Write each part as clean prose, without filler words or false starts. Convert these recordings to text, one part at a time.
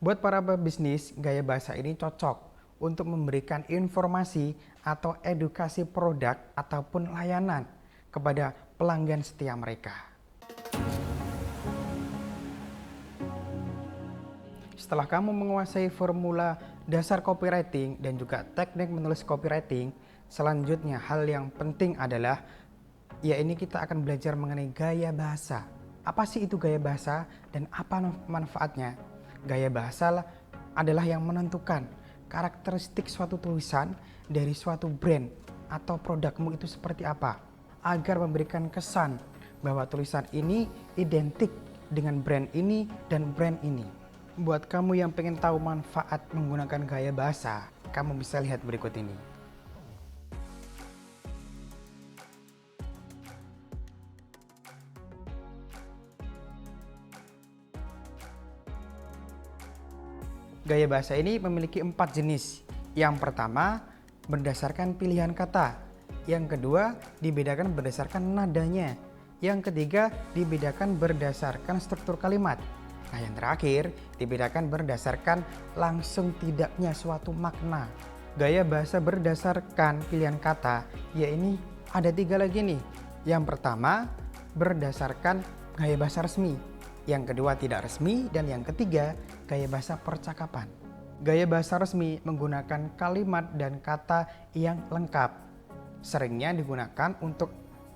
Buat para pebisnis, gaya bahasa ini cocok untuk memberikan informasi atau edukasi produk ataupun layanan kepada pelanggan setia mereka. Setelah kamu menguasai formula dasar copywriting dan juga teknik menulis copywriting, selanjutnya hal yang penting adalah ini kita akan belajar mengenai gaya bahasa. Apa sih itu gaya bahasa dan apa manfaatnya? Gaya bahasa adalah yang menentukan karakteristik suatu tulisan dari suatu brand atau produkmu itu seperti apa, agar memberikan kesan bahwa tulisan ini identik dengan brand ini dan brand ini. Buat kamu yang pengen tahu manfaat menggunakan gaya bahasa, kamu bisa lihat berikut ini. Gaya bahasa ini memiliki 4 jenis. Yang pertama, berdasarkan pilihan kata. Yang kedua, dibedakan berdasarkan nadanya. Yang ketiga, dibedakan berdasarkan struktur kalimat. Nah, yang terakhir, dibedakan berdasarkan langsung tidaknya suatu makna. Gaya bahasa berdasarkan pilihan kata, ini ada 3 lagi nih. Yang pertama, berdasarkan gaya bahasa resmi. Yang kedua tidak resmi, dan yang ketiga gaya bahasa percakapan. Gaya bahasa resmi menggunakan kalimat dan kata yang lengkap. Seringnya digunakan untuk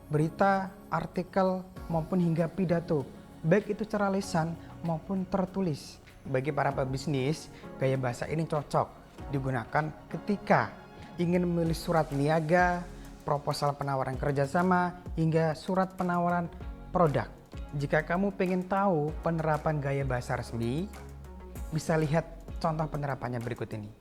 berita, artikel, maupun hingga pidato, baik itu secara lisan maupun tertulis. Bagi para pebisnis, gaya bahasa ini cocok digunakan ketika ingin menulis surat niaga, proposal penawaran kerjasama, hingga surat penawaran produk. Jika kamu pengen tahu penerapan gaya bahasa resmi, bisa lihat contoh penerapannya berikut ini.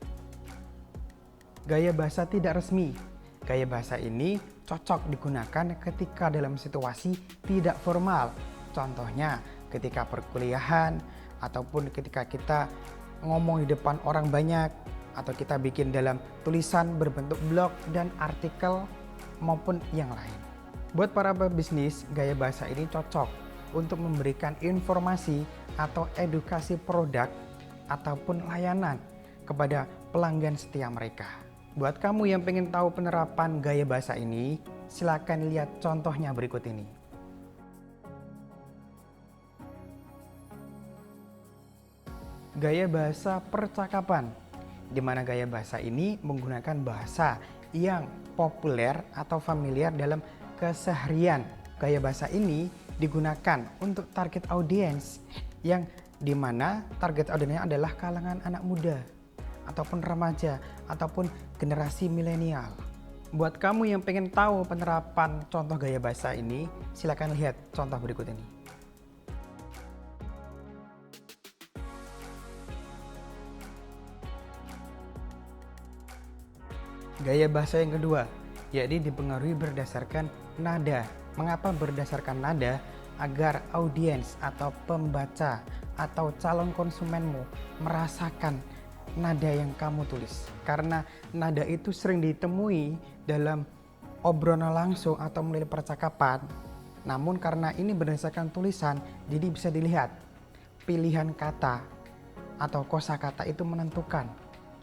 Gaya bahasa tidak resmi. Gaya bahasa ini cocok digunakan ketika dalam situasi tidak formal. Contohnya ketika perkuliahan, ataupun ketika kita ngomong di depan orang banyak, atau kita bikin dalam tulisan berbentuk blog dan artikel, maupun yang lain. Buat para pebisnis, gaya bahasa ini cocok untuk memberikan informasi atau edukasi produk ataupun layanan kepada pelanggan setia mereka. Buat kamu yang pengen tahu penerapan gaya bahasa ini, silakan lihat contohnya berikut ini. Gaya bahasa percakapan, di mana gaya bahasa ini menggunakan bahasa yang populer atau familiar dalam keseharian. Gaya bahasa ini digunakan untuk target audiens yang dimana target audiensnya adalah kalangan anak muda ataupun remaja ataupun generasi milenial. Buat kamu yang pengen tahu penerapan contoh gaya bahasa ini, silakan lihat contoh berikut ini. Gaya bahasa yang kedua, yakni dipengaruhi berdasarkan nada. Mengapa berdasarkan nada? Agar audiens atau pembaca atau calon konsumenmu merasakan nada yang kamu tulis. Karena nada itu sering ditemui dalam obrolan langsung atau melalui percakapan. Namun karena ini berdasarkan tulisan, jadi bisa dilihat pilihan kata atau kosakata itu menentukan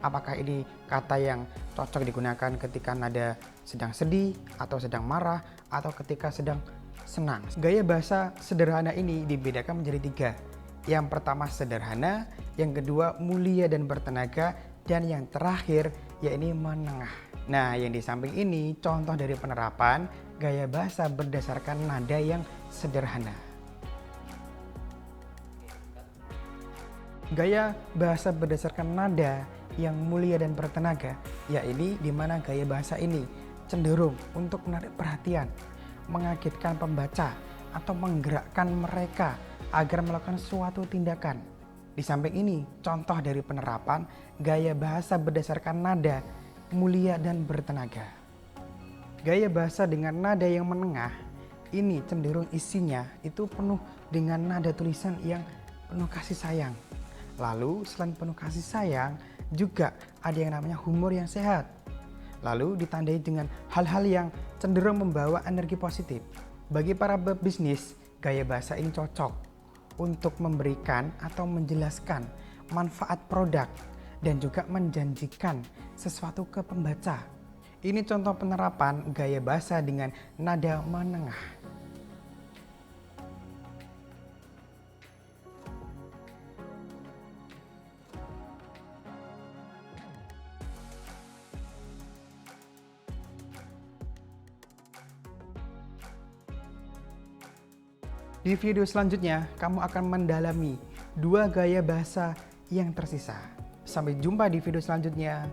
apakah ini kata yang cocok digunakan ketika nada sedang sedih, atau sedang marah, atau ketika sedang senang. Gaya bahasa sederhana ini dibedakan menjadi 3. Yang pertama sederhana, yang kedua mulia dan bertenaga, dan yang terakhir yakni menengah. Nah, yang di samping ini contoh dari penerapan gaya bahasa berdasarkan nada yang sederhana. Gaya bahasa berdasarkan nada yang mulia dan bertenaga, yakni di mana gaya bahasa ini cenderung untuk menarik perhatian, mengagetkan pembaca, atau menggerakkan mereka agar melakukan suatu tindakan. Di samping ini, contoh dari penerapan gaya bahasa berdasarkan nada mulia dan bertenaga. Gaya bahasa dengan nada yang menengah ini cenderung isinya itu penuh dengan nada tulisan yang penuh kasih sayang. Lalu selain penuh kasih sayang, juga ada yang namanya humor yang sehat. Lalu ditandai dengan hal-hal yang cenderung membawa energi positif. Bagi para pebisnis, gaya bahasa ini cocok untuk memberikan atau menjelaskan manfaat produk, dan juga menjanjikan sesuatu ke pembaca. Ini contoh penerapan gaya bahasa dengan nada menengah. Di video selanjutnya, kamu akan mendalami 2 gaya bahasa yang tersisa. Sampai jumpa di video selanjutnya.